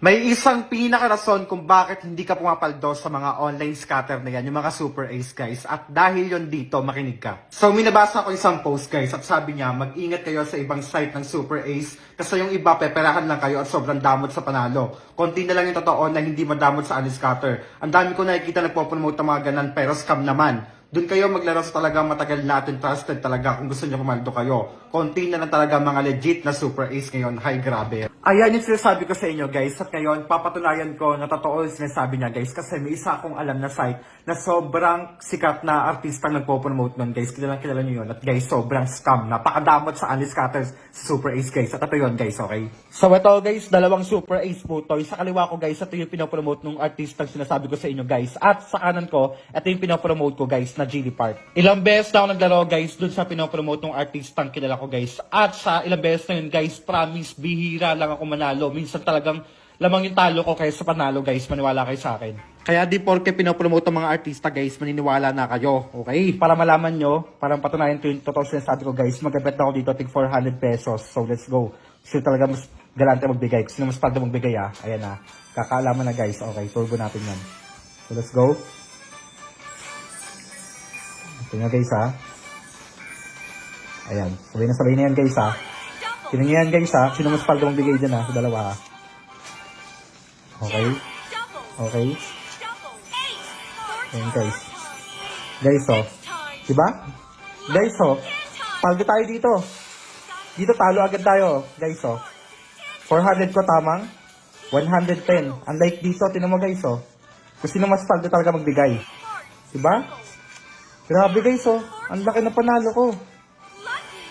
May isang pinaka-rason kung bakit hindi ka pumapaldo sa mga online scatter na yan, yung mga super ace guys. At dahil yon dito, makinig ka. So, minabasa ko isang post guys at sabi niya, mag-ingat kayo sa ibang site ng super ace kasi yung iba, peperahan lang kayo at sobrang damot sa panalo. Konti na lang yung totoo na hindi madamot sa unscatter. Ang dami ko nakikita nagpo-promote ng mga ganan pero scam naman. Doon kayo maglaro sa talagang matagal natin trusted talaga kung gusto nyo pumaldo kayo. Konti na lang talaga mga legit na super ace ngayon. Hay, grabe. Ayan yung sinasabi ko sa inyo guys. At ngayon, papatunayan ko na totoo yung sinasabi niya guys. Kasi may isa akong alam na site na sobrang sikat na artista nagpo-promote nun guys. Kilala nyo yun. At guys, sobrang scam. Napakadamot sa unscatters sa super ace guys. At ito yun guys, okay? So ito guys, dalawang super ace po to. Sa kaliwa ko guys, ito yung pinopromote ng artista sinasabi ko sa inyo guys. At sa kanan ko, ito yung pinopromote ko guys na Gili Park. Ilang beses na ako naglaro guys dun sa pinopromote ng artistang kilala ko guys. At sa ilang beses na yun guys, promise, bihira lang ako manalo. Minsan talagang lamang yung talo ko kaysa panalo guys, maniwala kayo sa akin. Kaya di porke pinopromote ng mga artista guys, maniniwala na kayo. Okay? Para malaman nyo, parang patunayan ko yung totoo sinasabi ko guys, mag-bet ako dito tig 400 pesos. So let's go. Gusto talaga mas galante magbigay. Gusto mas paldo magbigay Ayan na. Kakaalaman na guys. Okay, turbo natin yan. So let's go. Ito nga guys Ayan. Sabay na yan guys Tingnan nyo yan guys Sino mas paldo magbigay dyan sa dalawa Okay. Okay. Ayan guys. Guys Diba? Guys paldo tayo dito. Dito talo agad tayo. Guys 400 ko tamang 110. Unlike dito, tinan mo guys kung sino mas paldo talaga magbigay. Diba? Grabe guys ang laki na panalo ko.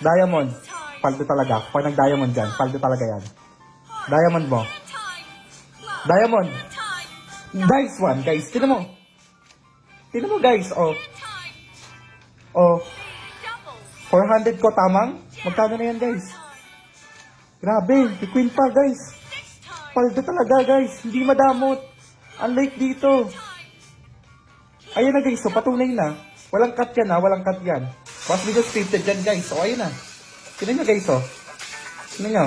Diamond. Paldo talaga. Pag nag-diamond dyan, paldo talaga yan. Diamond mo. Diamond. Nice one guys. Tinan mo. Tinan mo guys 400 ko tamang. Magkano na yan guys? Grabe. Di queen pa guys. Paldo talaga guys. Hindi madamot. Unlike dito. Ayan na guys patunay na. Walang cut yan walang cut yan. Mas video scripted yan guys. Ayun na. Tignan nyo guys Tignan nyo.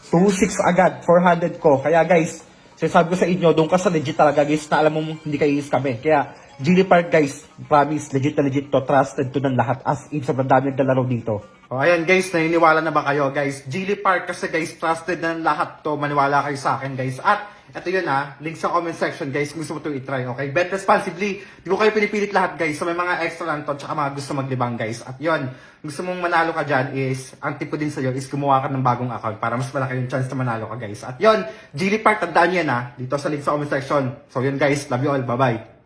2.6 agad. 400 ko. Kaya guys, sinasabi ko sa inyo, doon ka sa legit talaga guys na alam mo hindi kayo i-scam Kaya, Gili Park guys, promise, legit na legit to. Trusted to ng lahat. As in, sobrang dami naglalaro dito. Ayan guys, naniniwala na ba kayo guys? Gili Park kasi guys, trusted na ng lahat to. Maniwala kayo sa akin guys. At ito yun link sa comment section guys kung gusto mo ito i-try, okay? Bet responsibly. Di ko kayo pinipilit lahat guys. So may mga extra lang to tsaka mga gusto maglibang guys. At yun, gusto mong manalo ka dyan is, ang tip ko din sa'yo is gumawa ka ng bagong account para mas malaki yung chance na manalo ka guys. At yun, Gili Park, tandaan yan dito sa link sa comment section. So yun guys, love you all, bye bye.